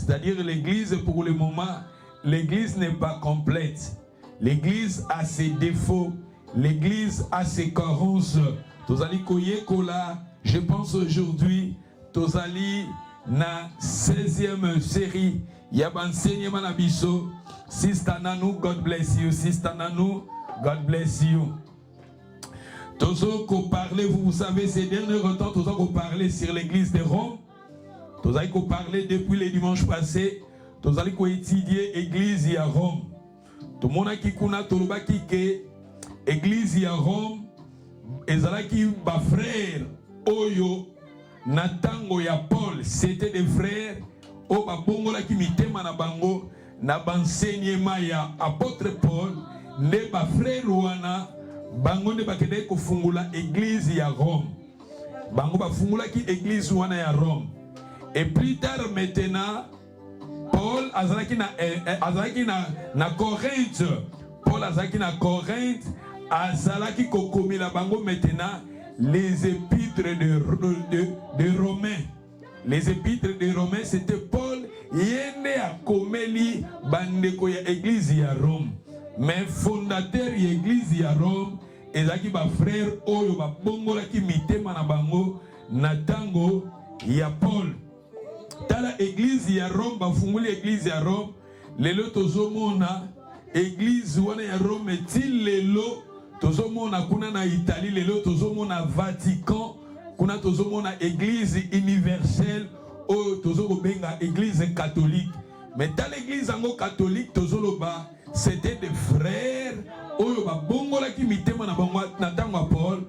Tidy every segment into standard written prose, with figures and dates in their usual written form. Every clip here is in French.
C'est-à-dire l'église, pour le moment, l'église n'est pas complète. L'église a ses défauts. L'église a ses carences. Tozali koyekola, je pense aujourd'hui, Tozali na 16e série. Yaban enseignement na biso. Sister Nanou, God bless you. Sister Nanou, God bless you. Tozo ko parler, vous savez, ces derniers temps, Tozo ko parler sur l'église de Rome. Tozo ko parler depuis le dimanche passé. Tozo ko étudier l'église à Rome. Tout le monde qui kuna toloba ki ke église à Rome. Ezalaki ba frère oyo na tango ya Paul, c'était des frères o ba bongola ki mitema na bango na banseignement ya apôtre Paul, ne ba frère wana bango ne bakende ko fungula église ya Rome. Bango ba fungula ki église wana ya Rome. Et plus tard maintenant Paul azalaki na Corinthe. Paul azalaki na Corinthe. Azalaki kokomela bango maintenant les épîtres de Romains. Les épîtres de Romains, c'était Paul yende a komeli bandeko ya église ya Rome. Mais fondateur ya église ya Rome ezaki ba frère oyo ba bongola ki mitema na bango na tango ya Paul. Tala église ya Rome ba funguli église ya Rome lelo tozomona église wana ya Rome ti lelo tozomona kuna na Italie lelo tozomona Vatican kuna tozomona église universelle o tozobenga église catholique. Mais dans l'église ango catholique tozoloba c'était des frères oyo ba bongola ki mitema na bango na tango Paul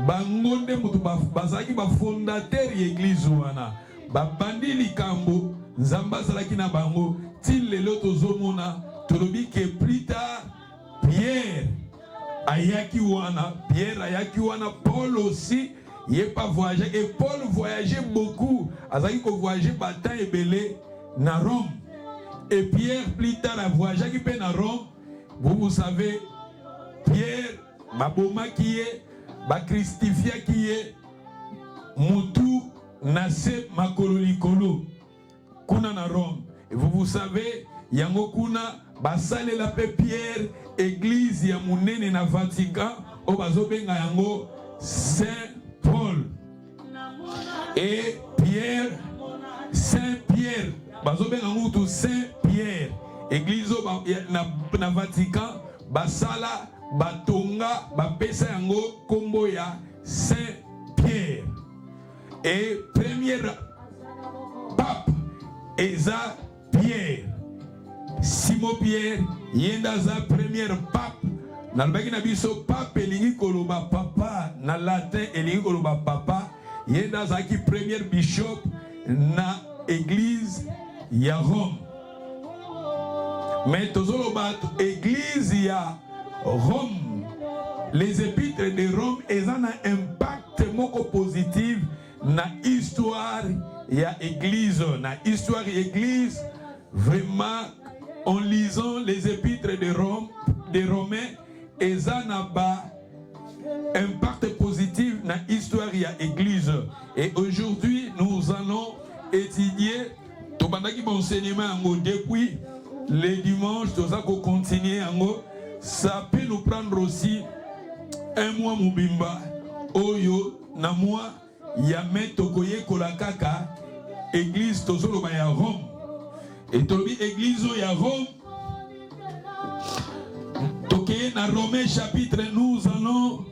bango nde mutu bazaki ba fondateur ya église wana ba bandi likambo nzamba zalaki na bango til lelo tozomona tolobi ke plus tard Pierre ayaki wana, Pierre ayaki wana, Paul aussi, il n'est pas voyagé. Et Paul voyageait beaucoup. Azaki ko voyager batan et belé na Rome. Et Pierre plus tard a voyagé qui peut na Rome. Vous savez, Pierre, baboma qui est, ba Christifia qui est, mutu nase makolo likolo kuna na Rome. Et vous savez, yango kuna basale la pe Pierre église ya munene na Vatican o bazobenga yango Saint Paul. Et Pierre Saint Pierre bazobenga ngutu Saint Pierre église na Vatican basala batonga bapesa yango kombo ya Saint Pierre. Et premier pape eza Pierre. Simon Pierre, yenda za premier pape. Nalbaki na biso pape elingi koloba papa na latin elingi koloba papa. Yenda za ki premier bishop na église ya Rome. Mais tozoloba église ya Rome. Les épîtres de Rome ezana impact moko positif na histoire ya église, na histoire ya église vraiment. En lisant les épîtres de Rome, des Romains, et ça n'a pas impact positif dans l'histoire de l'église. Et aujourd'hui, nous allons étudier tout enseignement depuis le dimanche, nous allons continuer. Ça peut nous prendre aussi un mois mubimba. Oyo, na moi, yame tokoye kolakaka, église tozolo ya Rome. Et tobi église ya Rome. Toké na Romains chapitre nous allons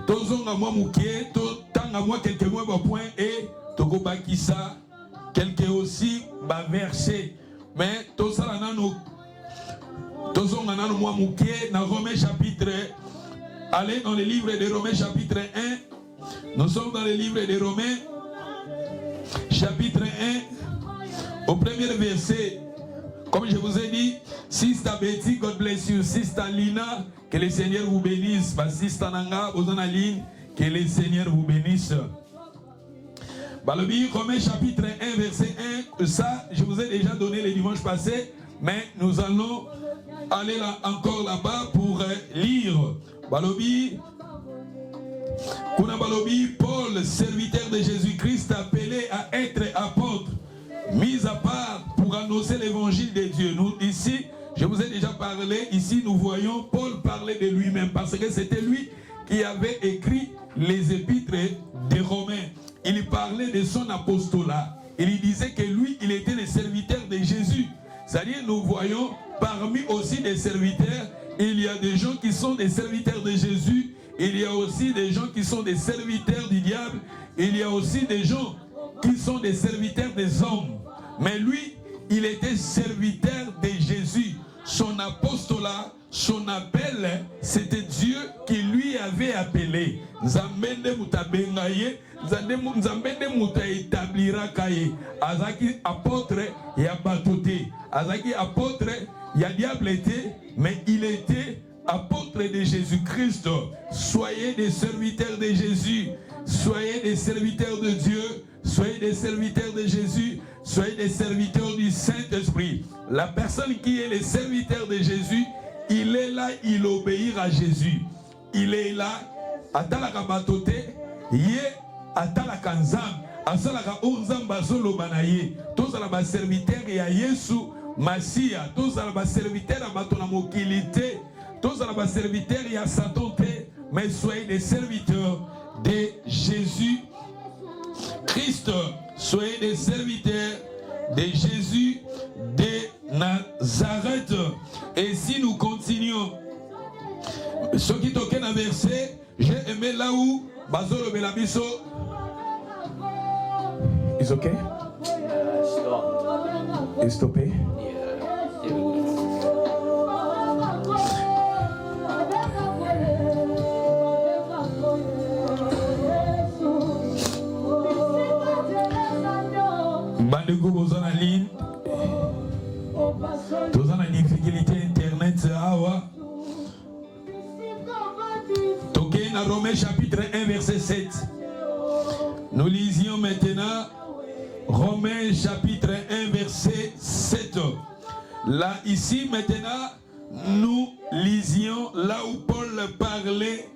tozonga mwa mukie to tanga mwa quelques mois ba point et toko bakisa quelques aussi ba verset mais to sala nano tozonga nano mwa mukie na Romains chapitre. Allez dans le livre de Romains chapitre 1. Nous sommes dans le livre de Romains chapitre 1. Au premier verset, comme je vous ai dit, Sister Betty, God bless you. Sister Lina, que le Seigneur vous bénisse. Sister Nanga, Ozonaline, que le Seigneur vous bénisse. Balobi, Romains chapitre 1, verset 1. Ça, je vous ai déjà donné le dimanche passé, mais nous allons aller là, encore là-bas pour lire. Balobi, Kuna Balobi, Paul, serviteur de Jésus-Christ, appelé à être apôtre. mis à part pour annoncer l'évangile de Dieu. Nous, ici, je vous ai déjà parlé, ici nous voyons Paul parler de lui-même, parce que c'était lui qui avait écrit les épîtres des Romains. Il parlait de son apostolat. Il disait que lui, il était le serviteur de Jésus. C'est-à-dire, nous voyons parmi aussi des serviteurs, il y a des gens qui sont des serviteurs de Jésus, il y a aussi des gens qui sont des serviteurs du diable, il y a aussi des gens qui sont des serviteurs des hommes. Mais lui, il était serviteur de Jésus. Son apostolat, son appel, c'était Dieu qui lui avait appelé. Nzambende mutabengaye, nzambende muta établira kaye. Azaki apôtre ya batote. Azaki apôtre ya diablete, mais il était apôtre de Jésus-Christ. Soyez des serviteurs de Jésus. Soyez des serviteurs de Dieu. Soyez des serviteurs de Jésus. Soyez des serviteurs du Saint-Esprit. La personne qui est le serviteur de Jésus, il est là, il obéit à Jésus. Il est là, atalaka batote, ye atalaka nzam, asalaka onzam bazolo banaye. Tous les serviteurs ya Yesu Masia, tous les serviteurs à batona mokilité, tous les serviteurs ya Satan, mais soyez des serviteurs de Jésus Christ. Soyez des serviteurs de Jésus de Nazareth. Et si nous continuons, ce qui toque dans verset, j'ai aimé là où Bazolo Belabiso. Is okay? Is stoppé? Bandeko bozana ligne, tozana difficulté internet awa. Toké na Romains chapitre 1 verset 7. Nous lisions maintenant Romains chapitre 1 verset 7. Là ici maintenant nous lisions là où Paul parlait.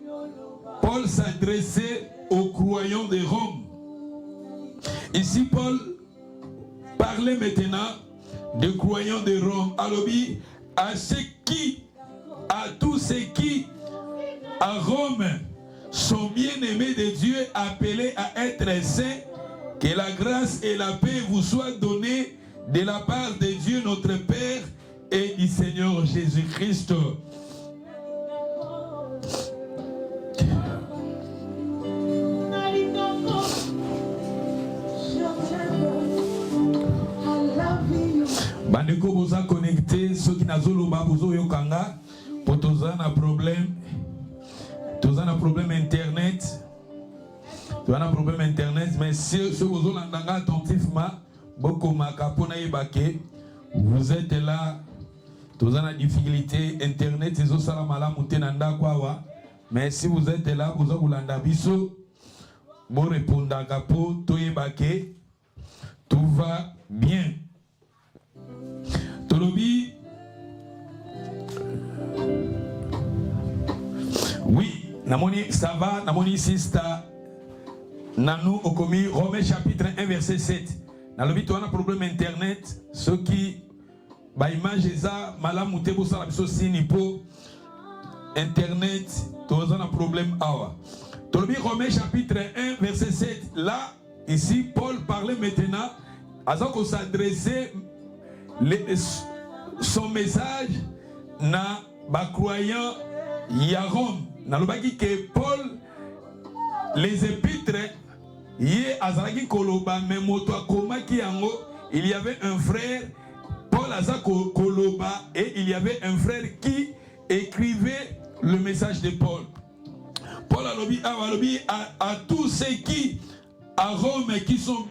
Paul s'adressait aux croyants de Rome. Ici Paul parlait maintenant de croyants de Rome. Alors, à tous ceux qui à Rome sont bien-aimés de Dieu, appelés à être saints, que la grâce et la paix vous soient données de la part de Dieu notre Père et du Seigneur Jésus-Christ. Bandeko boza connecté, ceux qui n'azoloba bozo yokanga, pour tous un problème internet, un problème internet, mais si ceux bozo l'andanga attentivement, beaucoup makapona ibake, vous êtes là, tous en difficulté internet, ils ont salamala mutenanda kwawa, mais si vous êtes là, vous avez l'anda biso, bon répondre kapo, toyebake, tout va bien. Tolobi, oui, namoni ça va, namoni sista, nanou okomi Romains chapitre 1 verset 7. Nalobi tu as un problème internet, ceux qui ba image ça malamu te bo sala biso sini po internet, tu as un problème awa. Tolobi Romains chapitre 1 verset 7. Là, ici Paul parlait maintenant à ça qu'on s'adressait son message na ba croyant ya Rome. Na lobaki que Paul les épîtres yé azalaki koloba mais moto akoma ki yango, il y avait un frère Paul azako koloba et il y avait un frère qui écrivait le message de Paul. Paul alobi à tous ceux qui à Rome qui sont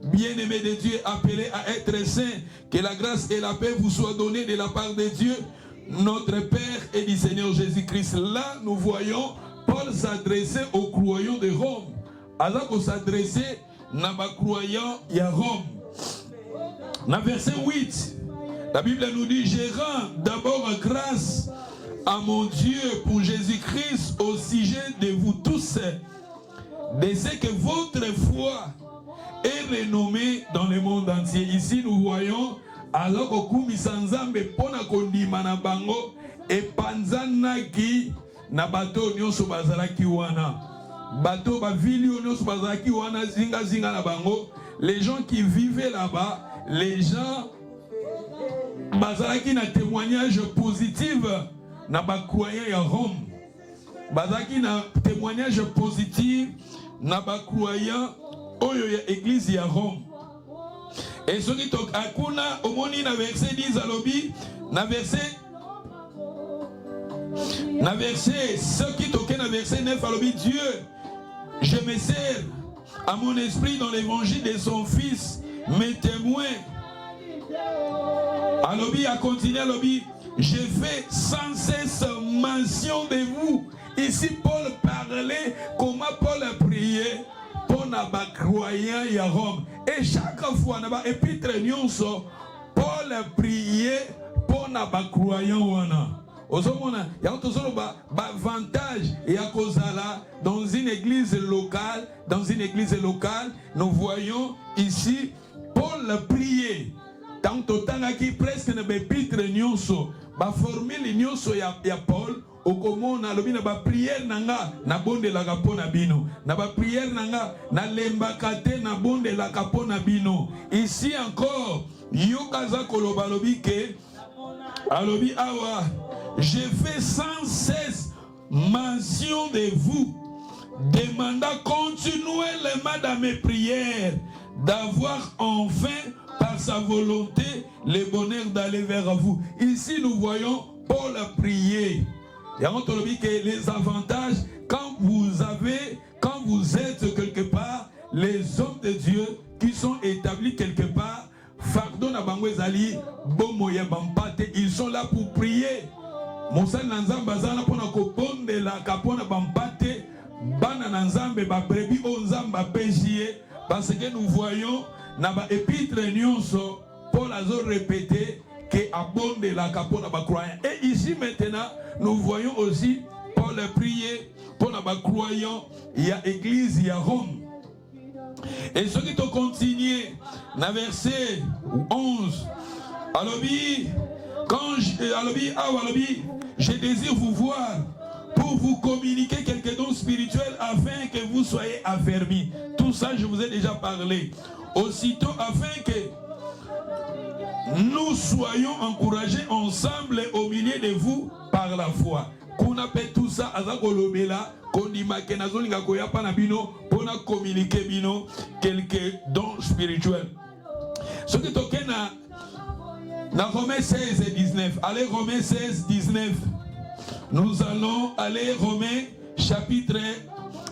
bien-aimés de Dieu, appelés à être saints, que la grâce et la paix vous soient données de la part de Dieu, notre Père et du Seigneur Jésus-Christ. Là, nous voyons Paul s'adresser aux croyants de Rome. Alors qu'on s'adressait à croyants à Rome. Dans verset 8, la Bible nous dit, je rends d'abord grâce à mon Dieu pour Jésus-Christ au sujet de vous tous, de ce que votre foi est renommé dans le monde entier. Ici, nous voyons alors que Nzambe pona kondima na bango et panzanaki na bato nyonso bazalaki wana. Bato ba vili nyonso bazalaki wana zinga zinga na bango. Les gens qui vivaient là-bas, les gens bazalaki na témoignage positif na ba croyants ya Rome. Bazalaki na témoignage positif na ba croyants oyo ya église ya Rome. Et ce qui toque akuna omoni na verset 10 alobi na verset ce qui toque na verset 9 alobi Dieu, je me sers à mon esprit dans l'évangile de son fils, mes témoins. Alobi a continué alobi, je fais sans cesse mention de vous. Ici Paul parlait comment Paul a prié pour les croyants à Rome. Et chaque fois dans l'épître nyonso, Paul a prié pour les croyants. Ozomona, il y a un avantage et à cause là dans une église locale, nous voyons ici Paul prier. Tant qui presque ne l'épître nyonso, ba formule nyonso ya Paul. Okomona lobi na ba prière nanga na bonde la kapona bino na ba prière nanga na lembaka te na bonde la kapona bino. Ici encore yokaza koloba lobi ke alobi awa je fais sans cesse mention de vous, demandant continuellement dans mes prières d'avoir enfin par sa volonté le bonheur d'aller vers vous. Ici nous voyons Paul a prié. Il y a que les avantages, quand vous êtes quelque part, les hommes de Dieu qui sont établis quelque part, ils sont là pour prier. Parce que nous voyons dans l'épître nyonso, Paul a répété que abonde la capona ba croyant. Et ici maintenant, nous voyons aussi Paul prier pour les croyants. Il y a église, il y a Rome. Et ce qui te continue, dans verset 11, alobi, je désire vous voir pour vous communiquer quelques dons spirituels afin que vous soyez affermis. Tout ça, je vous ai déjà parlé. Aussitôt, afin que nous soyons encouragés ensemble au milieu de vous par la foi. Qu'on appelle tout ça azakolobela, qu'on dit makenazolinga koyapa na bino, pour communiquer bino quelques dons spirituels. Ce qui toque na Romains 16 et 19. Allez Romains 16, 19. Nous allons aller Romains chapitre,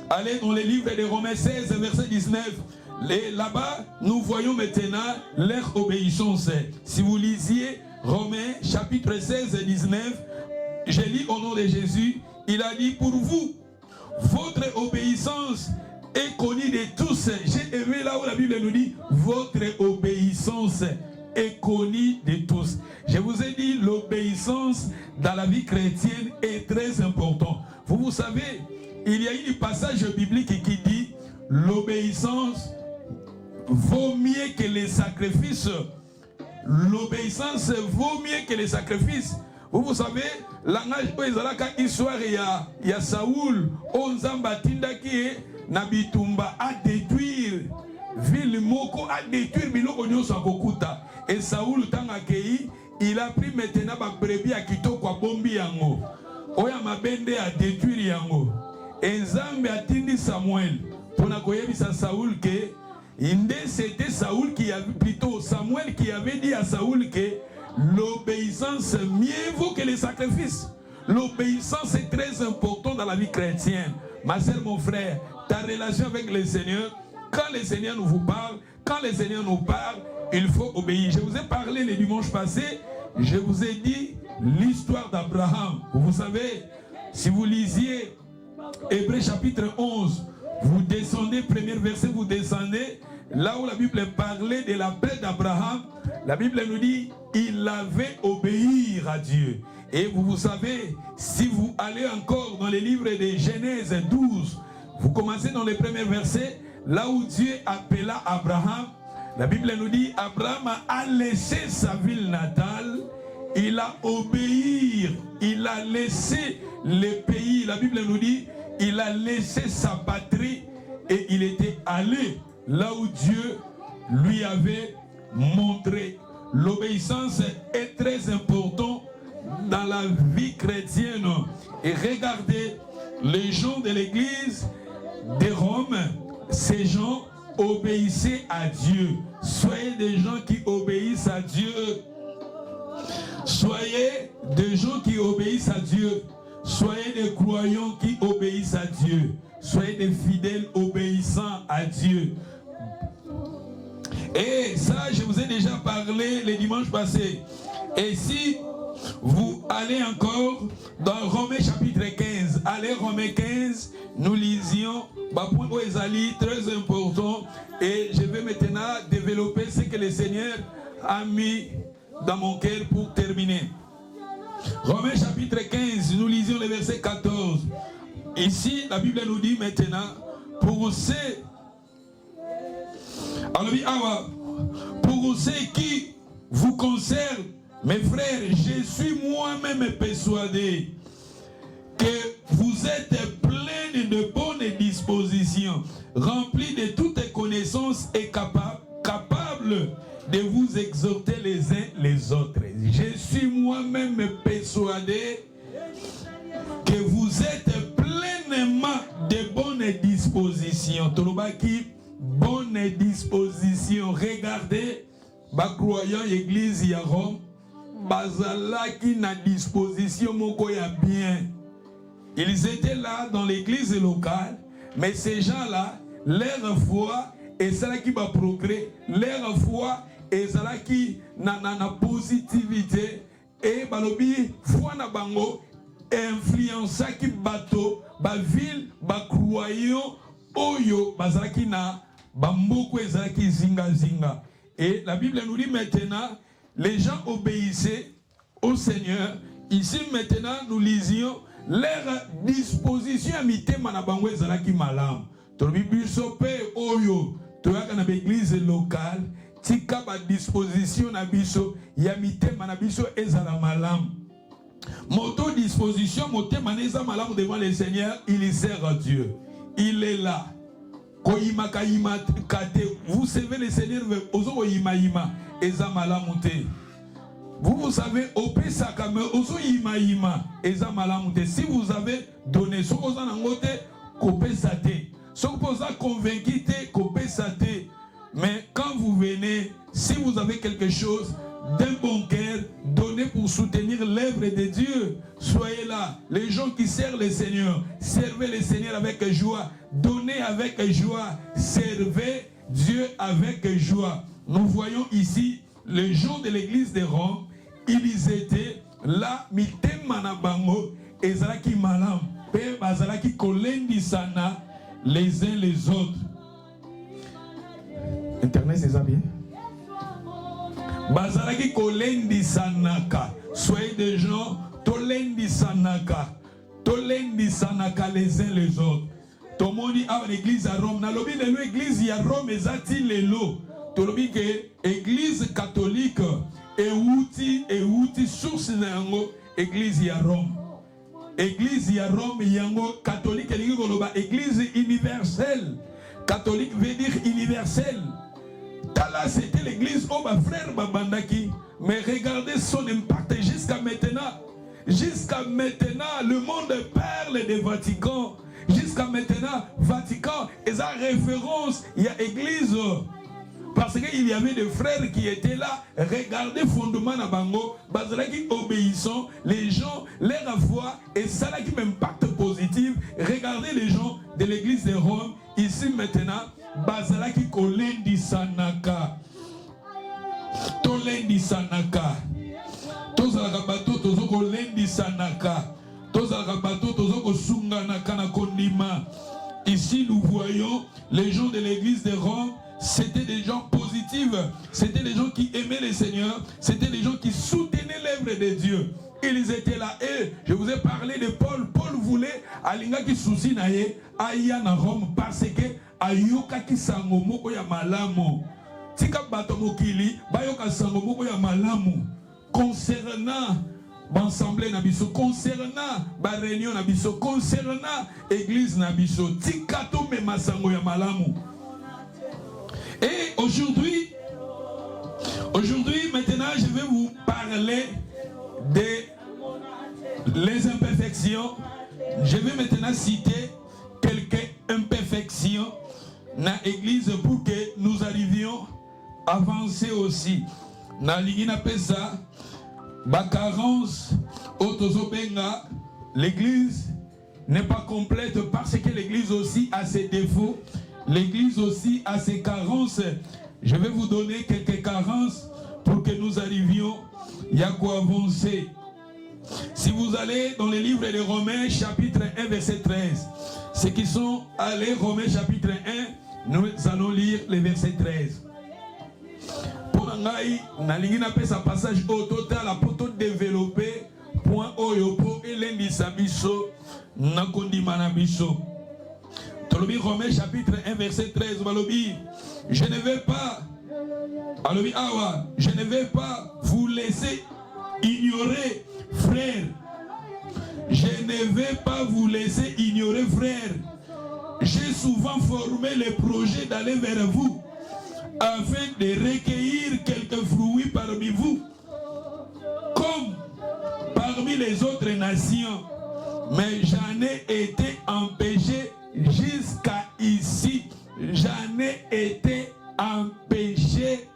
allez dans le livre de Romains 16 verset 19. Là-bas, nous voyons maintenant leur obéissance. Si vous lisiez Romains chapitre 16 et 19, je lis au nom de Jésus, il a dit pour vous, votre obéissance est connue de tous. J'ai aimé là où la Bible nous dit, votre obéissance est connue de tous. Je vous ai dit, l'obéissance dans la vie chrétienne est très importante. Vous savez, il y a un passage biblique qui dit, l'obéissance vaut mieux que les sacrifices. L'obéissance vaut mieux que les sacrifices. Vous savez, l'angage histoire il y a Saoul, Onzamba Tindaki, Nabitumba a détruire ville moko a détruire biloko nyonso akokuta. Et Saoul tangakei, il a pris maintenant ba brebis à kitoko a bombi yango. Oya mabende a détruire yango. Et Nzambe a tindi Samuel pour na koyebisa Saoul que c'était Saoul qui avait plutôt Samuel qui avait dit à Saoul que l'obéissance mieux vaut que les sacrifices. L'obéissance est très importante dans la vie chrétienne. Ma soeur, mon frère, ta relation avec le Seigneur, quand le Seigneur nous parle, il faut obéir. Je vous ai parlé le dimanche passé, je vous ai dit l'histoire d'Abraham. Vous savez, si vous lisiez Hébreux chapitre 11, vous descendez, premier verset, vous descendez, là où la Bible parlait de la paix d'Abraham, la Bible nous dit, il avait obéir à Dieu. Et vous savez, si vous allez encore dans les livres de Genèse 12, vous commencez dans les premiers versets, là où Dieu appela Abraham, la Bible nous dit, Abraham a laissé sa ville natale, il a obéi, il a laissé le pays, la Bible nous dit, il a laissé sa patrie et il était allé là où Dieu lui avait montré. L'obéissance est très importante dans la vie chrétienne. Et regardez, les gens de l'église de Rome, ces gens obéissaient à Dieu. Soyez des gens qui obéissent à Dieu. Soyez des gens qui obéissent à Dieu. Soyez des croyants qui obéissent à Dieu. Soyez des fidèles obéissants à Dieu. Et ça, je vous ai déjà parlé le dimanche passé. Et si vous allez encore dans Romains chapitre 15, allez Romains 15, nous lisions, point très important. Et je vais maintenant développer ce que le Seigneur a mis dans mon cœur pour terminer. Romains chapitre 15, nous lisions le verset 14. Ici, la Bible nous dit maintenant, pour ceux qui vous concernent, mes frères, je suis moi-même persuadé que vous êtes pleins de bonnes dispositions, remplis de toutes connaissances et capables de vous exhorter les uns les autres. Je suis moi-même persuadé que vous êtes pleinement de bonnes dispositions. Tolobaki, bonne disposition. Regardez, les croyants église à Rome, bazalaki na disposition moko ya bien. Ils étaient là dans l'église locale, mais ces gens-là, leur foi et cela qui va progrès, leur foi et cela qui na positivité et balobi foi na bango influença qui bateau ba ville ba croyant oyo bazalaki na bamboko ezalaki zinga zinga. Et la Bible nous dit maintenant, les gens obéissaient au Seigneur. Ici maintenant, nous lisions leur disposition à mité manabango ezalaki malam. Tolobi biso pe oyo toyaka na l'église locale, tika ba disposition na biso ya mité manabiso ezala malam. Moto disposition moté maneza malam devant le Seigneur, il sert à Dieu. Il est là. Vous savez le Seigneur vous savez si vous avez donné ce que vous avez convaincu, mais quand vous venez, si vous avez quelque chose d'un bon cœur, donnez pour soutenir l'œuvre de Dieu. Soyez là. Les gens qui servent le Seigneur, servez le Seigneur avec joie. Donnez avec joie. Servez Dieu avec joie. Nous voyons ici les gens de l'église de Rome. Ils étaient là, mitemanabango, ezalaki malam, pe bazalaki kolendi sana les uns les autres. Internet, c'est ça bien? Bazalaki kolendi sanaka. Soyez des gens tolendi sanaka. Tolendi sanaka les uns les autres. Tout le monde dit à l'église à Rome. Nalobi de l'église à Rome ezati lelo. Tolobi que église catholique et outi source nango église à Rome. Église à Rome yango catholique église universelle. Catholique veut dire universelle. Là, c'était l'église au frère Babandaki. Mais regardez son impact jusqu'à maintenant. Jusqu'à maintenant, le monde parle de Vatican. Jusqu'à maintenant, Vatican est en référence. Il y a église. Parce qu'il y avait des frères qui étaient là. Regardez fondement à Bango. Bazalaki obéissant. Les gens, leur foi. Et ça là qui m'impacte positif. Regardez les gens de l'église de Rome. Ici maintenant. Bazalaki kolendi sanaka. Tolendi sanaka. Tozalaka bato tozoko lendi sanaka. Tozalaka bato tozoko sunganaka na kondima. Ici nous voyons les gens de l'église de Rome. C'était des gens positifs. C'était des gens qui aimaient le Seigneur. C'était des gens qui soutenaient l'œuvre de Dieu. Ils étaient là. Et je vous ai parlé de Paul. Paul voulait Alinga qui souci naye aya na Rome parce que ayokaki sango moko ya malamu. Tika bato mokili bayoka sango moko ya malamu concernant l'assemblée na biso, concernant la réunion na biso, concernant l'église na biso. Tika to me masango ya malamu. Et aujourd'hui, maintenant, je vais vous parler des les imperfections. Je vais maintenant citer quelques imperfections dans l'église pour que nous arrivions à avancer aussi. Dans l'Igina Pesa, la carence, l'église n'est pas complète parce que l'église aussi a ses défauts, l'église aussi a ses carences. Je vais vous donner quelques carences pour que nous arrivions à quoi avancer. Si vous allez dans le livre de Romains chapitre 1 verset 13, ceux qui sont allés Romains chapitre 1, nous allons lire le verset 13. Pour ngai nalingi na pesa passage au total la poto développer point oyopo elendisa biso na kondima na biso. Tolobi Romains chapitre 1 verset 13 balobi je ne vais pas alobi awa je ne vais pas vous laisser ignorer frère. Je ne vais pas vous laisser ignorer frère. J'ai souvent formé le projet d'aller vers vous afin de recueillir quelques fruits parmi vous comme parmi les autres nations, mais j'en ai été empêché jusqu'à ici. J'en ai été empêché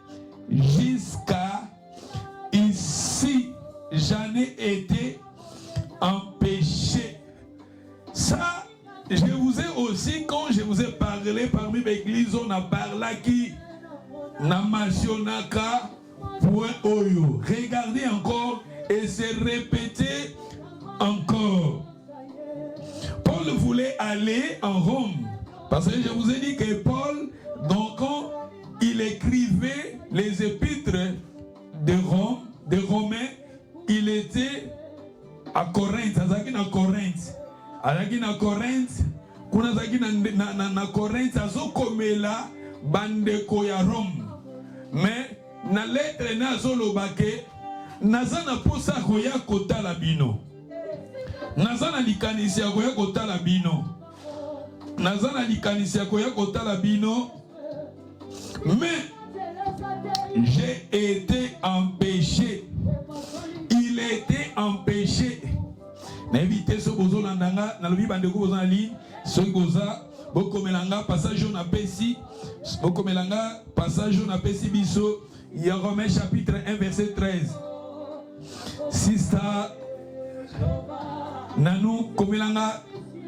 jusqu'à ici. J'en ai été empêché. Ça, je vous ai aussi, quand je vous ai parlé parmi l'église, on a parlé qui Namationaka point oyo. Regardez encore et se répétez encore. Paul voulait aller en Rome. Parce que je vous ai dit que Paul, donc quand il écrivait les épîtres de Rome, des Romains, il était à Corinthe. Azaki na Corinthe. Azaki na Corinthe. Kuna zaki na Corinthe. Azokomela bandeko ya Rome. Mais na lettre na zolobake nazana posa koya kotala bino. Nazana likanisi ya koya kotala bino. Nazana likanisi ya koya kotala bino. Mais j'ai été empêché. Il était empêché. N'évitez ce bozo landanga, n'alobi bandeko bozo ali, ce goza, bokomelanga passage on apesi, bokomelanga passage on apesi biso, il y a Romains chapitre 1 verset 13. Sista nanou komelanga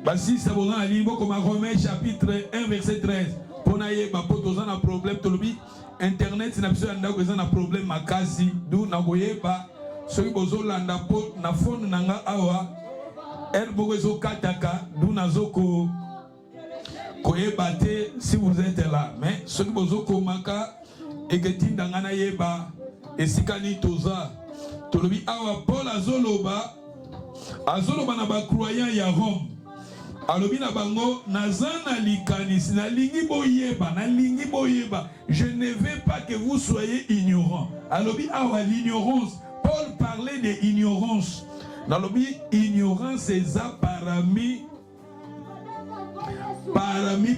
basisa bozo ali, bokoma Romains chapitre 1 verset 13. Pona ye ba potoza na problème tolobi internet na biso anda ko na problème makasi, du na koyeba soki bozolanda po na phone nanga awa elle bozo kataka du nazoko koyeba te si vous êtes là, mais soki bozoko maka egetinda ngana yeba esikani toza tolobi awa Paul azoloba na ba croyant ya Rome alobi na bango nazana likanisi na lingi boyeba je ne veux pas que vous soyez ignorants. Alobi awa l'ignorance. Paul parlait de ignorance. Nalobi ignorance c'est ça parami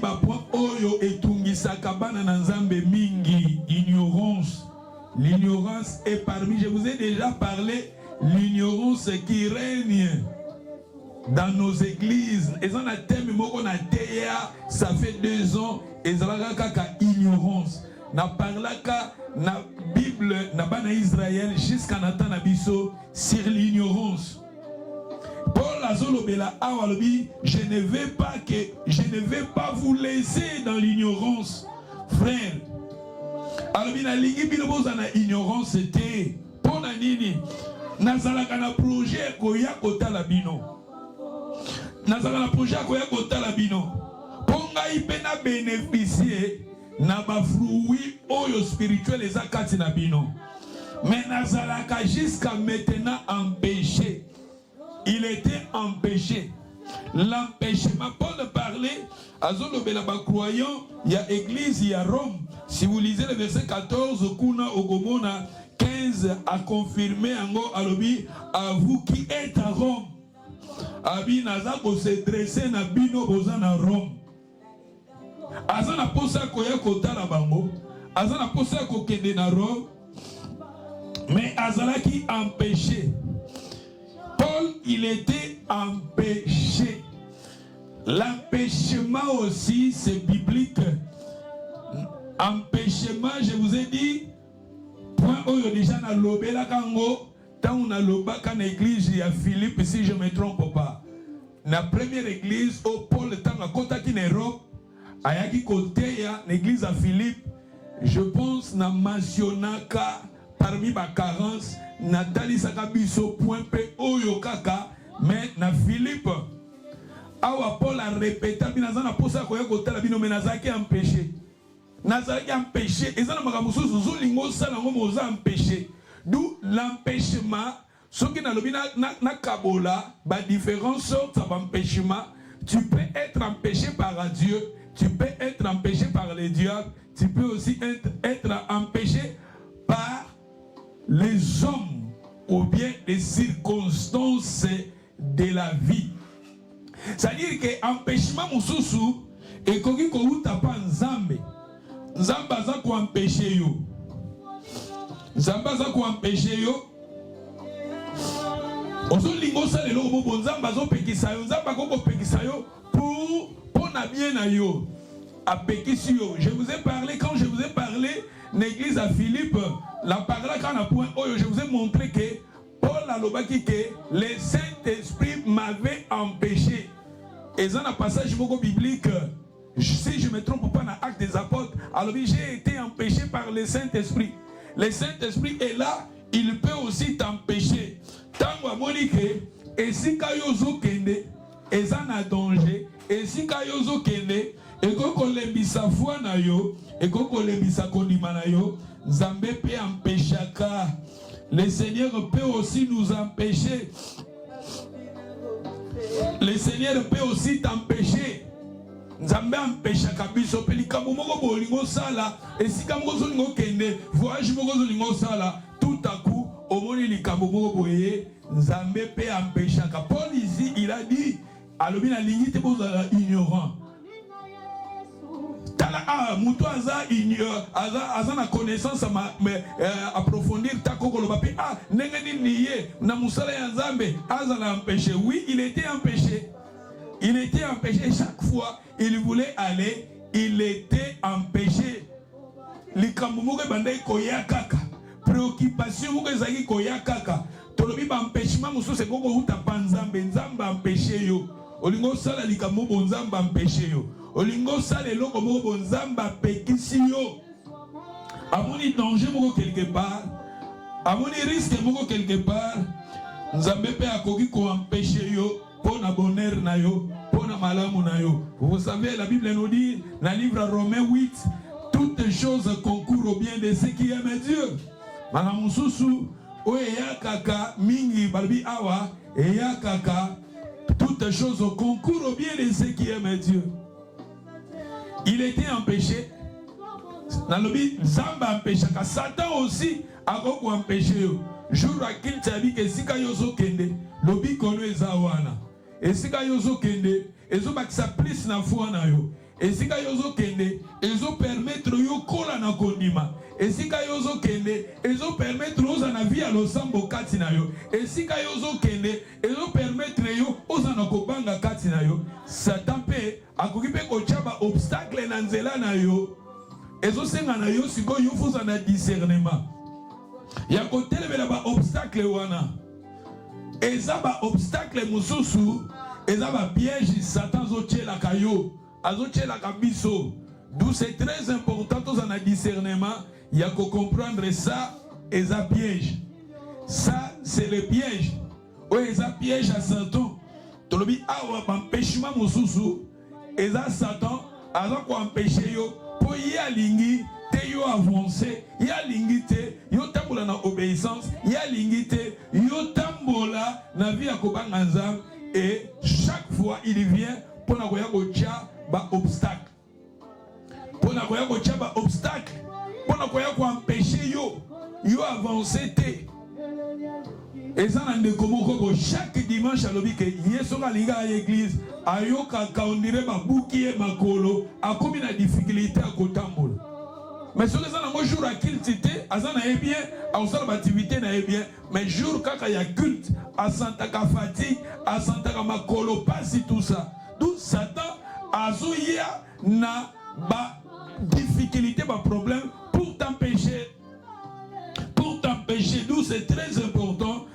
ba point oyo etungisaka bana na nzambe mingi. Ignorance. L'ignorance est parmi, je vous ai déjà parlé, l'ignorance qui règne dans nos églises. Et on a thème moko na teya, ça fait 2 ans et ça va kaka ignorance. Na parlaka na Bible na bana Israël jusqu'à Nathan Abisso sur l'ignorance. Paul azolobela awalobi, je ne vais pas vous laisser dans l'ignorance, frère. Alobi na lingi bino boza na ignorance c'était pona nini nazalaka na projet koya kotala bino. Nazalaka na projet koya kotala bino. Ponga ipena bénéficier na ba fruits oyo spirituel ezakati na bino. Mais nazalaka jusqu'à maintenant empêché. Il était empêché. L'empêchement, Paul parlait azolobela ba croyant ya église ya Rome. Si vous lisez le verset 14 kuna ogomona 15 a confirmé ango alobi à vous qui êtes à Rome. Abi naza ko se dresser na bino boza na Rome. Azana posa koya kotala bango. Azana posa ko kende na Rome. Mais azalaki empêché. Paul, il était empêché. L'empêchement aussi, c'est biblique. Empêchement, je vous ai dit, point où déjà na lobela kango, tant on a loba kan église à Philippe, si je ne me trompe pas. La première église au Paul tant à kota ki Europe, ayaki côté ya l'église à Philippe, je pense na mentionnaka parmi ma carence, Nathalie Sakabiso point pe oyo kaka, mais na Philippe. Awa Paul a répété, binazana posa koya kotala bino menazaki empêché. Nazaki empêché, et ça n'a pas besoin de lingo ça n'a pas empêché. D'où l'empêchement, ce qui n'a na kabola, ba différentes sortes d'empêchement. Tu peux être empêché par Dieu, tu peux être empêché par les diables, tu peux aussi être empêché par les hommes ou bien les circonstances de la vie. C'est-à-dire que empêchement mususu et koki ko uta pa nzambe. Nzambe aza ko empêcher yo. Nzambe aza ko empêcher yo. Ozo lingo sa lelo bo nzambe azo pekisa yo. Nzambe ko pekisa yo pour na bien na yo. A pekisi yo. Je vous ai parlé quand je vous ai parlé l'église à Philippe, la parole quand on a point oyo, je vous ai montré que Paul a lobaki que le Saint-Esprit m'avait empêché. Et dans un passage beaucoup biblique, si je ne me trompe pas dans l'Acte des Apôtres, alors j'ai été empêché par le Saint-Esprit. Le Saint-Esprit est là, il peut aussi t'empêcher. Tant que Monique, et si Kayozo Kende, et ça n'a danger, et si Kayozo Kende, et qu'on lembisa foi na yo, et qu'on lembisa kondima na yo, Zambé peut empêcher. Le Seigneur peut aussi nous empêcher. Le Seigneur peut aussi t'empêcher. Nzambe empêcha kabiso pelika moko bolingo sala esika moko zolingo kende voyage moko zolingo sala tout à coup omoni likambo moko boye Nzambe peut empêcher. Paul ici il a dit alobi na lingi te bozala ignorant. Tala muto aza na connaissance mais approfondir ta kokolo bapi nengeni niye na musala ya Nzambe azala empêché. Oui, il était empêché. Il était empêché chaque fois il voulait aller, il était empêché. Likambo moko bandai koya kaka. Préoccupation moko ezaki koya kaka. Tolobi ba empêchement mususu koko uta panzambe Nzambe empêché yo. Olingo sala likambo bonzamba empêché yo. Olingo sala eloko moko bonzamba pekisi yo. Amoni danger moko quelque part. Amoni risque moko quelque part. Nzambe pe akoki ko empêcher yo pour na bonheur na yo, pour na malamu na yo. Vous savez la Bible nous dit dans le livre Romains 8, toutes choses concourent au bien de ceux qui aiment Dieu. Malamu susu oya kaka mingi balbi awa eya kaka toutes choses concourent au bien de ceux qui aiment Dieu. Il était empêché. Dans le but, Zamba empêché. Satan aussi a empêché. Jour à qu'il t'a dit que si Kayozo Kende, le but connu est Zawana. Et si Kayozo Kende, ils ont sa prise na foi na yo. Et si Kayozo Kende, ils ont permettre yo kola na kondima. Et si Kayozo Kende, ils ont permettre aux anavi à l'osambo katina yo. Et si Kayozo Kende, ils ont permettre yo aux anakobanga katina yo. Satan pe akokipe kochaba obstacle na nzela na yo. Ezo senga na yo siko yo faut na discernement. Ya kotelebela ba obstacle wana. Eza ba obstacle mususu, eza ba piège Satan zo tchela kayo, azo tchela kabiso. D'où c'est très important tous en discernement, il y a qu'à comprendre ça, eza piège. Ça c'est le piège. Ou eza piège à Satan. Tolobi awa empêchement mususu, eza Satan, azo ko empêcher yo pour y alingi te yo avancer, y alingi te yo tambola na obéissance, y alingi te yo tambola na vie ya kobanga Nzambe. Et chaque fois il vient pour na koya kocha ba obstacle. Pour na koya ko tia ba obstacle. Pour na koya ko empêcher yo avancer te. Et ça n'a de comment chaque dimanche à l'objet que yesoka linga à l'église ayoka kaondire ba boukier makolo a comme une difficulté à kotambola. Mais ce que ça n'a jour à kiltité, azana est bien, à osala activité na est bien, mais jour kaka ya culte, à Santa Fatigue, à Santa Makolo, pas si tout ça. D'où Satan azoya na ba difficulté, ba problème pour t'empêcher. Pour t'empêcher, d'où c'est très important.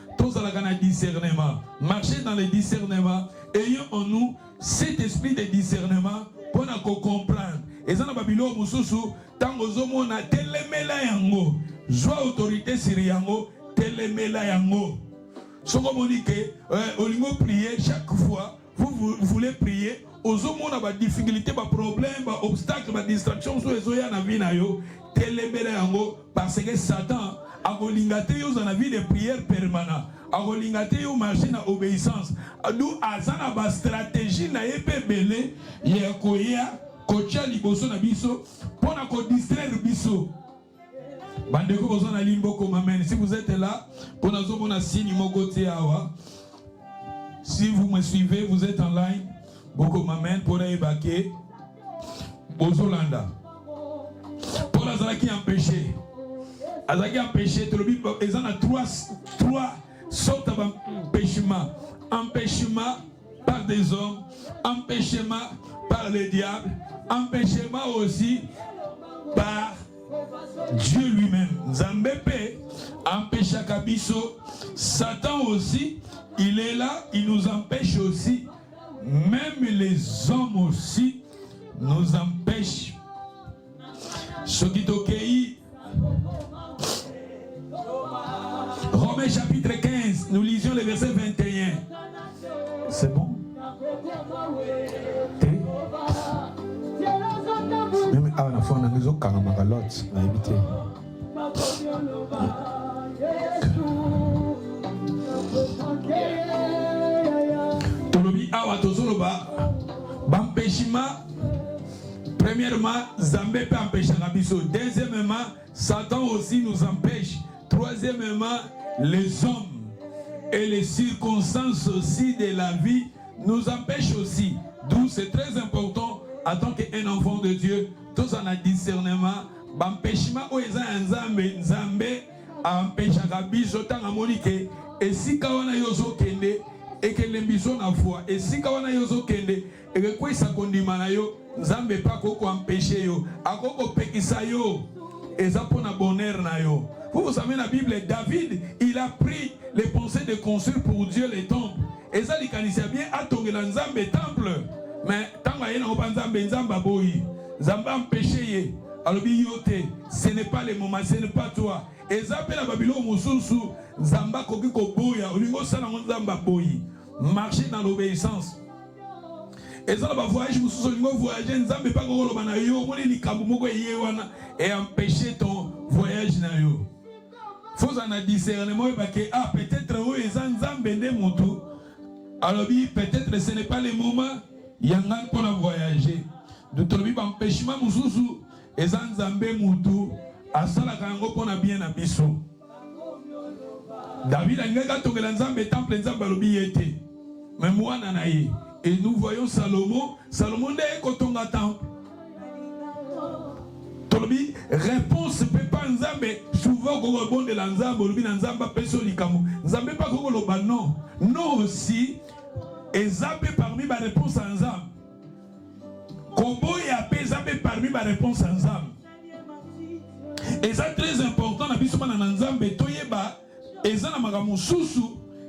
Discernement. Marcher dans le discernement, ayant en nous cet esprit de discernement pour nous comprendre. Et ça, Babylone, Moussousou, tant aux hommes, on a télémela yango, joie autorité sur yango, télémela yango. Ce qu'on dit que, au niveau prier, chaque fois, vous voulez prier, aux hommes, on a des difficultés, des problèmes, des obstacles, des distractions, sur les oya na vie na yo, télémela yango, parce que Satan a golingate yo dans la vie de prière permanente. A golingate yo marcher na obéissance. D'où azana ba stratégie na yepe belé ya koya kocha liboso na biso pour na ko distraire biso. Bandeko bozo na limbo ko mamen. Si vous êtes là, pour na zo mona signe moko te awa. Si vous me suivez, vous êtes en ligne. Boko mamen pour na ebake bozo landa. Pour la zala qui empêché. Azaki empêché, ils en ont trois sortes d'empêchements. Empêchement par des hommes, empêchement par le diable, empêchement aussi par Dieu lui-même. Zambépe empêche Kabiso. Satan aussi, il est là, il nous empêche aussi. Même les hommes aussi nous empêchent. Ce qui t'occueille. Romains chapitre 15, nous lisions le verset 21. C'est bon? Même à la fin, on a quand même à l'autre, à éviter. Tolobi awa tozoloba, b'empêchement. Premièrement, Zambé peut empêcher Rabiso. Deuxièmement, Satan aussi nous empêche. Troisièmement, les hommes et les circonstances aussi de la vie nous empêchent aussi. D'où c'est très important en tant qu'un enfant de Dieu, tous en a discernement, l'empêchement où ils ont Zambé empêche Rabiso tant à Monique et si Kawana Yoso Kende et que l'ambition a foi et si Kawana Yoso Kende et que quoi ça condimana yo Zambé pas koko empêcher yo akoko pekisa yo et ça pour na bonheur na yo. Vous savez la Bible, David il a pris les pensées de construire pour Dieu les temples et ça il connaissait bien à tongela Nzambe temple mais tant que yena obanzambe Nzamba boyi Nzamba empêcher alors yote ce n'est pas le moment, ce n'est pas toi et ça appelle la Babylone mususu Nzamba koki ko boya olingo sana Nzamba boyi marcher dans l'obéissance. Et ça va voyager, vous souvenez voyager, Nzambe pas qu'on va na yo, on est li kambu moko yewana et empêcher ton voyage na yo. Faut en discernement parce que ah peut-être où les Nzambe de moto. Alors peut-être ce n'est pas le moment yangan pour voyager. De trouver empêchement mususu et Nzambe moto asala kango pour na bien na biso. David a ngaka tongela Nzambe temple Nzambe lobi été. Mais moi nanaye. Et nous voyons Salomon n'est qu'autonga temple. Tolobi, réponse peut pas Nzambe. Souvent, quand on de l'Anzambe, on dit Nzamba peso likamu. Nzambe pas qu'on le bat non. Non aussi, et Nzambe parmi ma réponse à Nzambe. Kobo et apé Nzambe parmi ma réponse à Nzambe. Et ça très important, na biso na Nzambe toyeba, et ça na magamu susu,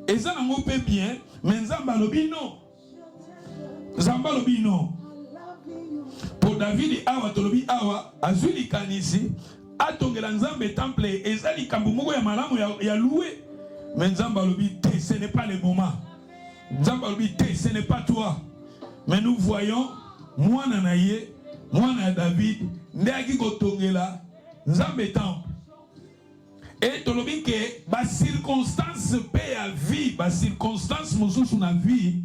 et ça na ngopé bien, mais Nzamba lobi non. Zamba lobi non. Pour David awa tolobi awa azuli kanisi atongela Nzambe temple ezali kambu moko ya malamu ya loué mais Nzamba lobi te ce n'est pas le moment. Nzamba lobi te ce n'est pas toi. Mais nous voyons mwana na ye mwana David ndaki kotongela Nzambe temple. Et tolobi que ba circonstance pe ya vie ba circonstance mosusu na vie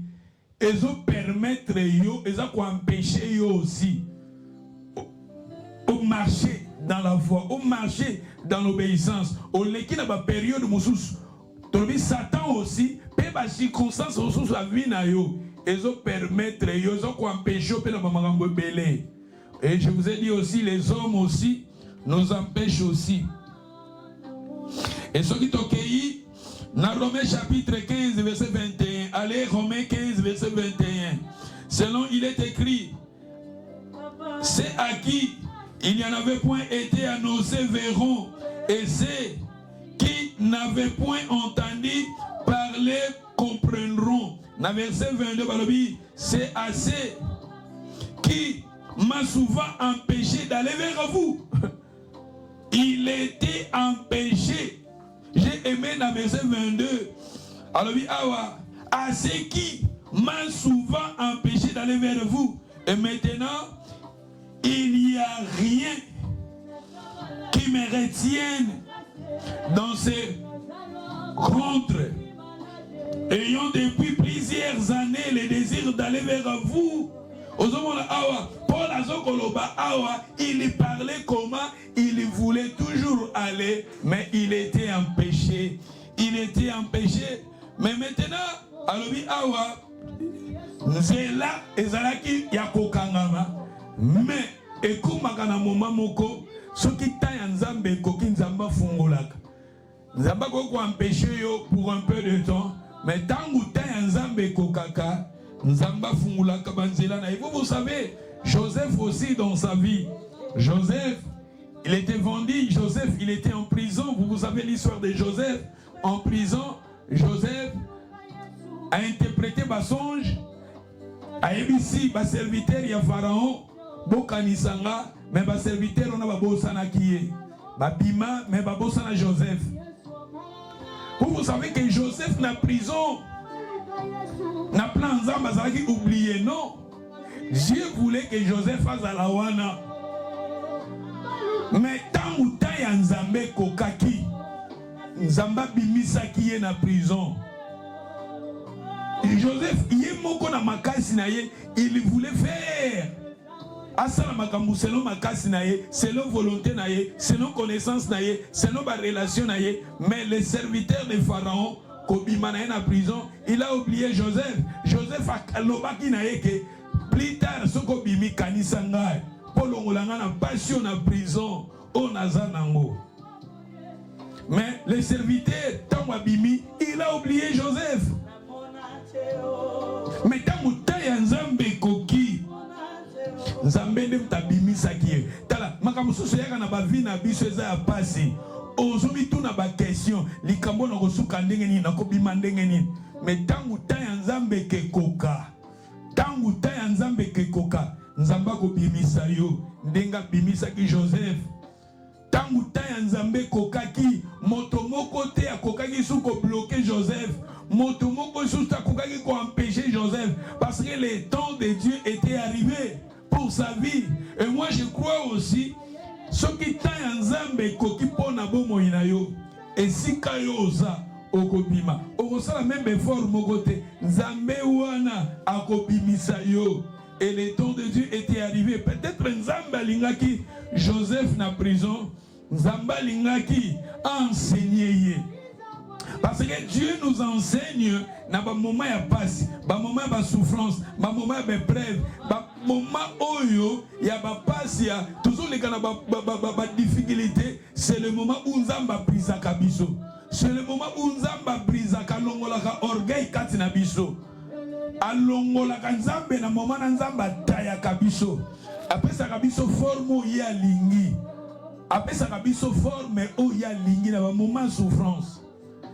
ils ont permettre yo, ils ont empêché yo aussi au marché dans la voie, au marché dans l'obéissance. Au l'équipe dans la période moussous, Satan aussi, peut les circonstances aussi la vie na yo, ils ont permettre yo, ils ont empêché pe la maman belé. Et je vous ai dit aussi, les hommes aussi nous empêchent aussi. Et ce qui t'occueille, dans Romains chapitre 15, verset 21. Allez, Romains 15, verset 21. Selon il est écrit, c'est à qui il n'y en avait point été annoncé verront, et c'est qui n'avaient point entendu parler comprendront. Dans verset 22, c'est assez qui m'a souvent empêché d'aller vers vous. Il était empêché. J'ai aimé dans verset 22. Alors, à ce qui m'a souvent empêché d'aller vers vous. Et maintenant, il n'y a rien qui me retienne dans ces rentres. Ayant depuis plusieurs années le désir d'aller vers vous. Paul Azokoloba Awa, il parlait comment il voulait toujours aller, mais il était empêché. Il était empêché. Mais maintenant, Alobi Awa, Nzela ezalaki yakokangama, mais ekumakana moma moko, soki taya nzambe koki nzamba fungolaka. Nzamba koko empêché yo pour un peu de temps, mais tangu taya nzambe kokaka, nzamba fungolaka banzela na. Vous savez, Joseph aussi dans sa vie, Joseph, il était vendu, Joseph, il était en prison. Vous savez l'histoire de Joseph. En prison, Joseph a interprété ma songe, a émissi ma serviteur, il y a Pharaon, Bokanisanga, mais ma serviteur, on a Babosana qui est, Babima, mais Babosana Joseph. Vous savez que Joseph n'a prison, n'a plan Zamba qui oublié, non. Dieu voulait que Joseph fasse à la wana. Mais tant ou tant y a Nzambe kokaki, Nzamba bimisa qui est na prison. Joseph, il voulait faire. Asala makambu selon makasi naye, selon volonté naye, selon connaissance naye, selon ma relation naye. Mais le serviteur de Pharaon, Kobima naye na prison, il a oublié Joseph. Joseph a lobaki naye que plus tard, soko bimi kanisanga, polongolanga na passion na prison, on a zanango. Mais le serviteur, Tangwa Bimi, il a oublié Joseph. Mais Tangwa Taya Nzambe Koki, Nzambe Ndem Tabimi Sakie. Tala, Makamusu Soyaka na bavi na biso eza ya pasi. Ozumi tu na ba question, likambo na kosuka ndenge nini, na kobima ndenge nini. Mais Tangwa Taya Nzambe Kekoka. Tangwa Taya Nzambe Kekoka. Nzamba ko bimisa yo, ndenga bimisa ki Joseph. Tangu taya nzambe kokaki, moto moko te akokaki sou ko bloquer Joseph. Moto moko sou ta kokaki ko empêcher Joseph. Parce que le temps de Dieu était arrivé pour sa vie. Et moi je crois aussi, ce qui taya nzambe koki pona bomo inayo, et si kayoza okobima. Okosa la même effort moko te, nzambe wana akobimisa yo. Et le temps de Dieu était arrivé. Peut-être Nzamba lingaki Joseph na prison. Nzamba lingaki enseigné. Parce que Dieu nous enseigne na ba moment ya passe, ba moment ya souffrance, ba moment ya épreuve, ba moment oyo ya ba passe ya toujours les kana ba difficulté, c'est le moment où Nzamba brisa kabiso. C'est le moment où Nzamba brisa kalongola ka orgueil kati na biso. Alongola kanzambe na moma na nzamba taya kabiso. Apesa kabiso forme ya lingi. Apesa kabiso forme o ya lingi na moment souffrance.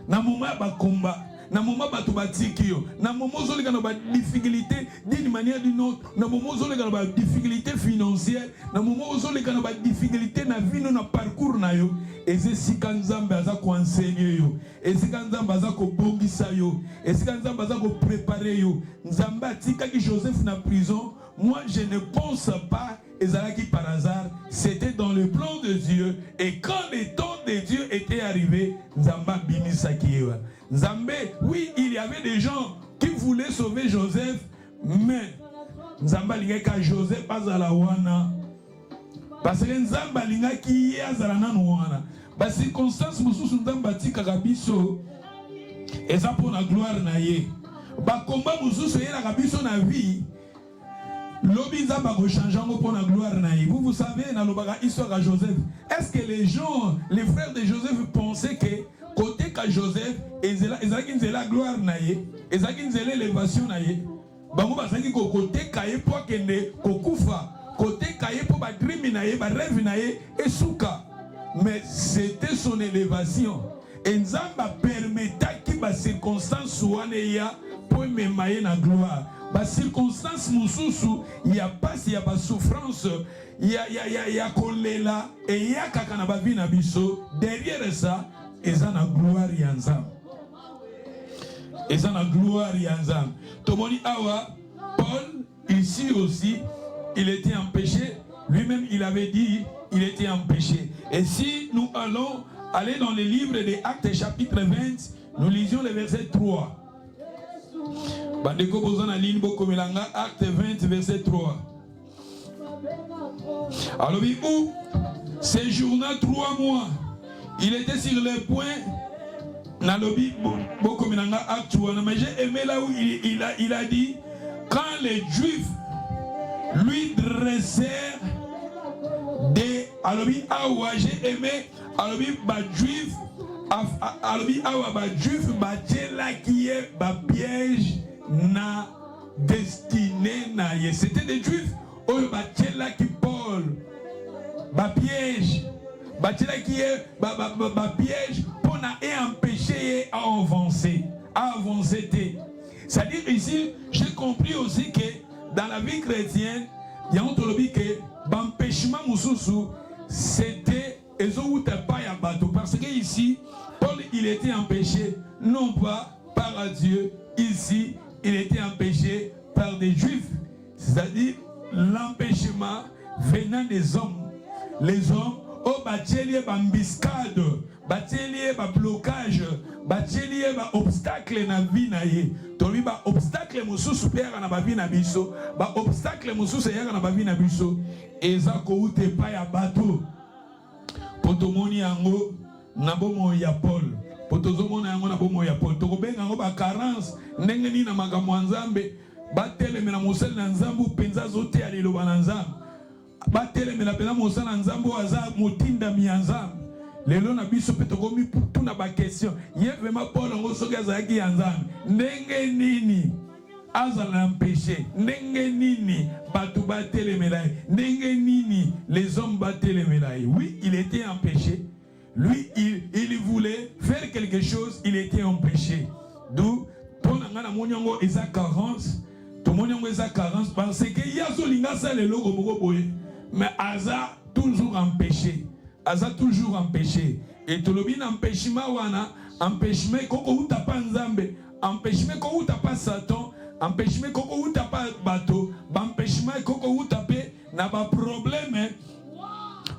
Na moment ba combat, na moment ba tobatikio, na moment zolika na ba difficulté d'une manière d'une autre, na moment zolika na ba difficulté financière, na moment zolika na ba difficulté na vie na parcours na yo. Eze sika nzambe aza ko enseigner yo, esika nzambe aza ko bongisa yo, esika nzambe aza ko préparer yo. Nzambe atikaki Joseph na prison. Moi je ne pense pas ezalaki par hasard, c'était dans le plan de Dieu. Et quand le temps de Dieu était arrivé, Nzamba bimisaki yo. Nzambe, oui, il y avait des gens qui voulaient sauver Joseph, mais Nzamba lingaka Joseph azala wana parce que Nzamba lingaki ye azala nanu wana ba circonstance mususu Nzamba tika biso eza pour la gloire na ye ba combat mususu ye na biso na vie lobi Nzamba ko changer pour la gloire na ye. Vous savez na lobaka histoire à Joseph, est-ce que les gens, les frères de Joseph pensaient que côté ka Joseph ezalaki nzela gloire na ye, ezalaki nzela élévation na ye, bango bazaki ko côté ka ye po kende kokufa, côté ka ye po ba dream na ye, ba rêve na ye esuka, mais c'était son élévation. Et Nzamba permetaki ba circonstance wana ya po memaye na gloire. Ba circonstance mususu ya passe ya ba souffrance ya kolela et ya kakana ba vie na biso, derrière ça eza na gloire ya Nzamba. Eza na gloire ya Nzamba. Tomoni awa Paul ici aussi il était en péché, lui-même il avait dit il était en péché. Et si nous allons aller dans le livre des Actes chapitre 20, nous lisions le verset 3. Bandeko bozana ligne bokomelanga Acte 20 verset 3. Alors où séjourna 3 mois. Il était sur le point nalobi bokomelanga Acte 1. Mais j'ai aimé là où il a dit quand les Juifs lui dressèrent des alobi awa, j'ai aimé alobi ba Juif alobi awa ba Juif ba tela qui est ba piège na destiné na ye. C'était des Juifs oyo ba tela qui Paul ba piège ba tela qui est ba piège pour na et empêcher à avancer c'est-à-dire ici j'ai compris aussi que dans la vie chrétienne il y a un tolobi que l'empêchement mususu c'était ezouta pas ya bateau parce que ici Paul il était empêché non pas par Dieu, ici il était empêché par des Juifs, c'est-à-dire l'empêchement venant des hommes. Les hommes au bâtelier bambiscade, bâtelier blocage, bâtelier obstacle na vie na ye. Toli ba obstacle mususu père na ba vie na biso, ba obstacle mususu yaka na ba vie na biso. Eza ko ute pa ya bateau. Potomoni yango na bomo ya Paul. Potozomona yango na bomo ya Paul. Tokobenga yango ba carence ndenge ni na makambo ya Nzambe. Batelemela mosali na Nzambe penza zote ya liloba na Nzambe. Batelemela penza mosali na Nzambe aza motinda mi ya Nzambe. Lelo na biso pe tokomi tuna ba question. Ye vraiment Paul ngo soki azalaki ya Nzambe. Ndenge nini azala empêché? Ndenge nini batu batelemela? Ndenge nini les hommes batelemela? Oui, il était empêché. Lui, il voulait faire quelque chose, il était empêché. D'où, pour la monyango esa carence, tout monyango esa carence parce que yazo lingasa le logo boboye, mais Aza toujours empêché. Aza toujours empêché. Et tout le bien empêchement wana, empêchement koko uta pa Nzambe, empêchement koko uta pa Satan, empêchement koko uta pa bateau, empêchement koko uta pe na ba problème.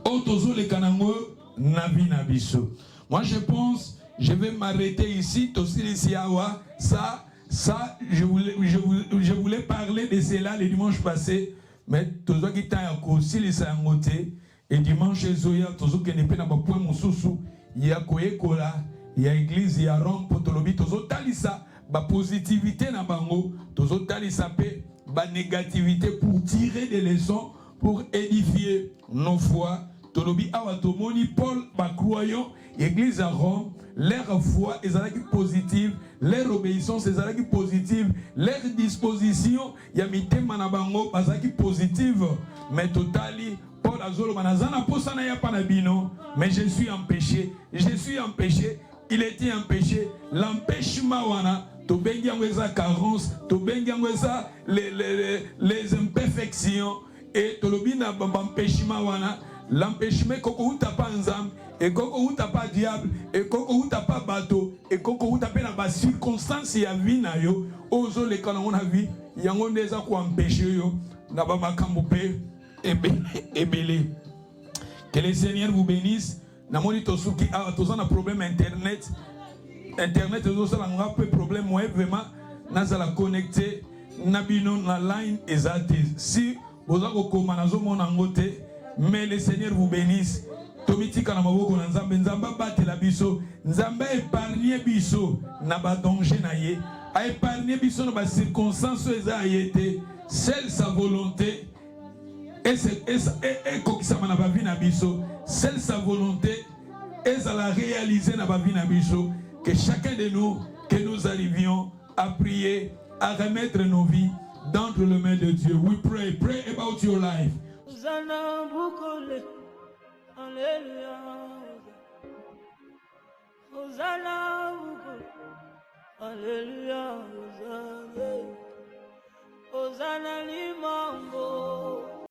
Otozo le kanango. Moi je pense, je vais m'arrêter ici. Ça, je voulais parler de cela le dimanche passé, mais tout ce qui est aussi les angotés et dimanche zoya tout ce qui n'est pas dans le point mususu il y a koyekola il y a église il y a Rome potolobi tout ce talisa ba positivité na bango tout ce talisa pe ba négativité pour tirer des leçons pour édifier nos foi. Tolobi awatomoni Paul ba croyant église à Rome leur foi est positive, leur obéissance est positive, leur disposition ya mitema na bango bazaki positive, mais totali Paul azolo manazana posana ya panabino, mais je suis empêché, il était empêché, l'empêchement wana to bengi ngweza carence, to bengi ngweza les imperfections et tolobi na empêchement wana. L'empêchement koko uta pa Nzambe et koko uta pa diable et koko uta pa bateau et koko uta pe na ba circonstance ya vie na yo ozo le kana on a vie yango ndeza ko empêcher yo na ba makambo pe ebele. Que le Seigneur vous bénisse. Na moni to suki a to na problème internet ozo sala nga peu problème ouais vraiment na za la connecter nabino na line ezate. Si vous avez commencé mais le Seigneur vous bénisse. Tomitika na maboko na Nzambe, Nzamba batela biso, Nzamba épargner biso na ba danger na ye, a épargner biso na ba circonstances eza yete, seule sa volonté et kokisama na ba vie na biso, seule sa volonté et ça la réaliser na ba vie na biso, que chacun de nous que nous arrivions à prier, à remettre nos vies dans les mains de Dieu. We pray about your life.